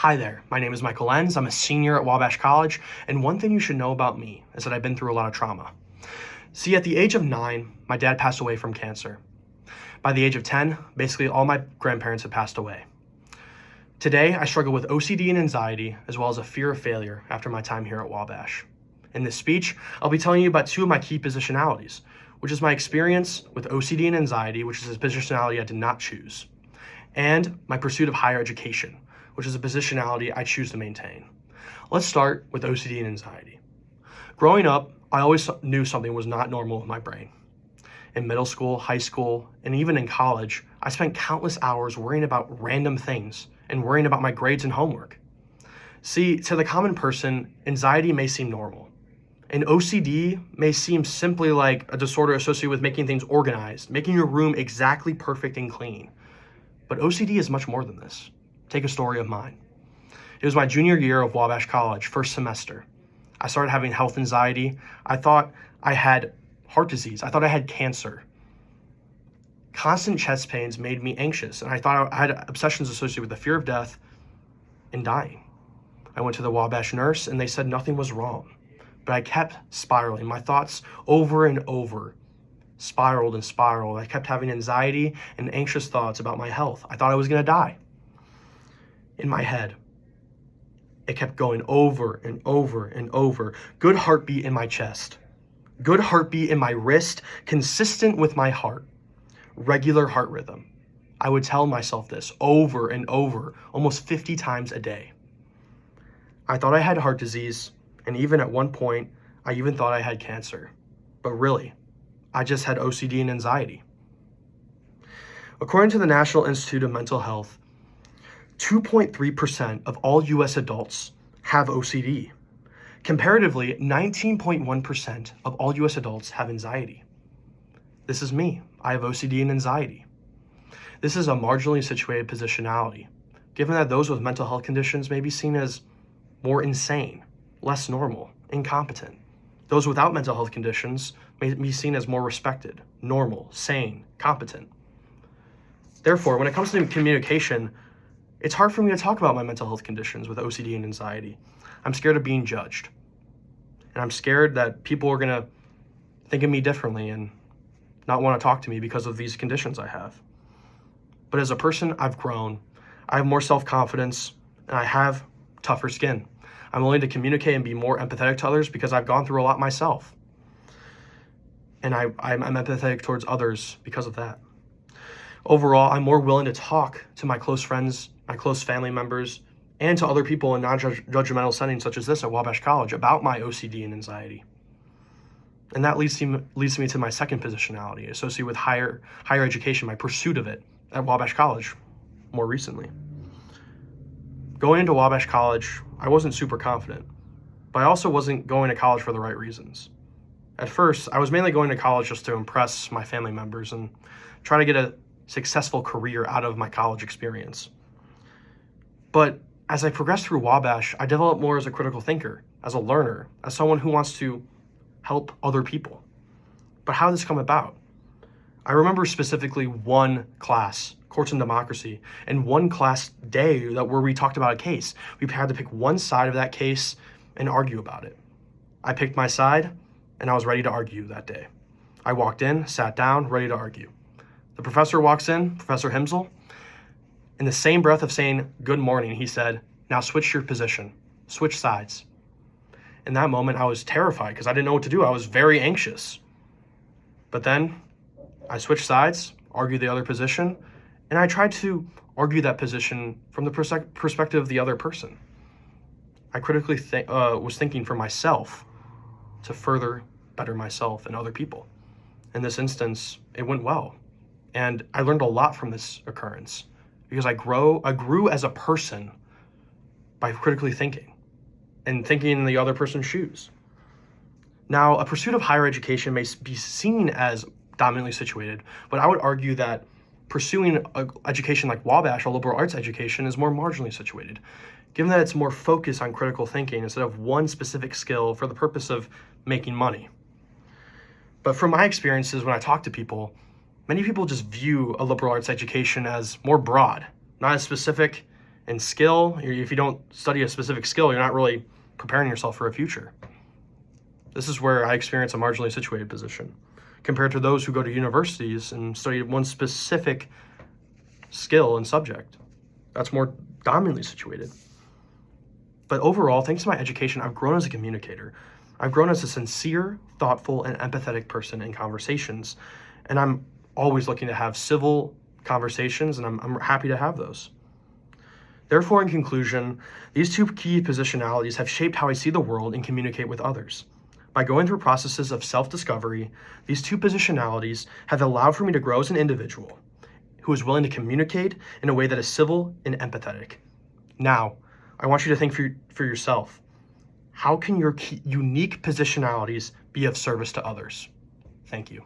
Hi there, my name is Michael Lenz. I'm a senior at Wabash College, and one thing you should know about me is that I've been through a lot of trauma. See, at the age of 9, my dad passed away from cancer. By the age of 10, basically all my grandparents had passed away. Today, I struggle with OCD and anxiety, as well as a fear of failure after my time here at Wabash. In this speech, I'll be telling you about two of my key positionalities, which is my experience with OCD and anxiety, which is a positionality I did not choose, and my pursuit of higher education, which is a positionality I choose to maintain. Let's start with OCD and anxiety. Growing up, I always knew something was not normal with my brain. In middle school, high school, and even in college, I spent countless hours worrying about random things and worrying about my grades and homework. See, to the common person, anxiety may seem normal, and OCD may seem simply like a disorder associated with making things organized, making your room exactly perfect and clean. But OCD is much more than this. Take a story of mine. It was my junior year of Wabash College, first semester. I started having health anxiety. I thought I had heart disease. I thought I had cancer. Constant chest pains made me anxious, and I thought I had obsessions associated with the fear of death and dying. I went to the Wabash nurse, and they said nothing was wrong. But I kept spiraling. My thoughts over and over spiraled and spiraled. I kept having anxiety and anxious thoughts about my health. I thought I was going to die. In my head, it kept going over and over and over. Good heartbeat in my chest. Good heartbeat in my wrist, consistent with my heart. Regular heart rhythm. I would tell myself this over and over, almost 50 times a day. I thought I had heart disease, and even at one point, I even thought I had cancer. But really, I just had OCD and anxiety. According to the National Institute of Mental Health, 2.3% of all U.S. adults have OCD. Comparatively, 19.1% of all U.S. adults have anxiety. This is me. I have OCD and anxiety. This is a marginally situated positionality, given that those with mental health conditions may be seen as more insane, less normal, incompetent. Those without mental health conditions may be seen as more respected, normal, sane, competent. Therefore, when it comes to communication, it's hard for me to talk about my mental health conditions with OCD and anxiety. I'm scared of being judged. And I'm scared that people are going to think of me differently and not want to talk to me because of these conditions I have. But as a person, I've grown. I have more self-confidence, and I have tougher skin. I'm willing to communicate and be more empathetic to others because I've gone through a lot myself. And I'm empathetic towards others because of that. Overall, I'm more willing to talk to my close friends, my close family members, and to other people in non-judgmental settings such as this at Wabash College about my OCD and anxiety. And that leads me to my second positionality, associated with higher education, my pursuit of it at Wabash College more recently. Going into Wabash College, I wasn't super confident, but I also wasn't going to college for the right reasons. At first, I was mainly going to college just to impress my family members and try to get a successful career out of my college experience. But as I progressed through Wabash, I developed more as a critical thinker, as a learner, as someone who wants to help other people. But how did this come about? I remember specifically one class, Courts and Democracy, and one class day where we talked about a case. We had to pick one side of that case and argue about it. I picked my side, and I was ready to argue that day. I walked in, sat down, ready to argue. The professor walks in, Professor Himsel. In the same breath of saying, "Good morning," he said, "Now switch your position, switch sides." In that moment, I was terrified because I didn't know what to do. I was very anxious. But then I switched sides, argued the other position, and I tried to argue that position from the perspective of the other person. I critically was thinking for myself to further better myself and other people. In this instance, it went well. And I learned a lot from this occurrence because I grew as a person by critically thinking and thinking in the other person's shoes. Now, a pursuit of higher education may be seen as dominantly situated, but I would argue that pursuing an education like Wabash, a liberal arts education, is more marginally situated, given that it's more focused on critical thinking instead of one specific skill for the purpose of making money. But from my experiences when I talk to people, many people just view a liberal arts education as more broad, not as specific And skill, if you don't study a specific skill, you're not really preparing yourself for a future. This is where I experience a marginally situated position compared to those who go to universities and study one specific skill and subject. That's more dominantly situated. But overall, thanks to my education, I've grown as a communicator. I've grown as a sincere, thoughtful, and empathetic person in conversations. And I'm always looking to have civil conversations, and I'm happy to have those. Therefore, in conclusion, these two key positionalities have shaped how I see the world and communicate with others. By going through processes of self-discovery, these two positionalities have allowed for me to grow as an individual who is willing to communicate in a way that is civil and empathetic. Now, I want you to think for yourself, how can your unique positionalities be of service to others? Thank you.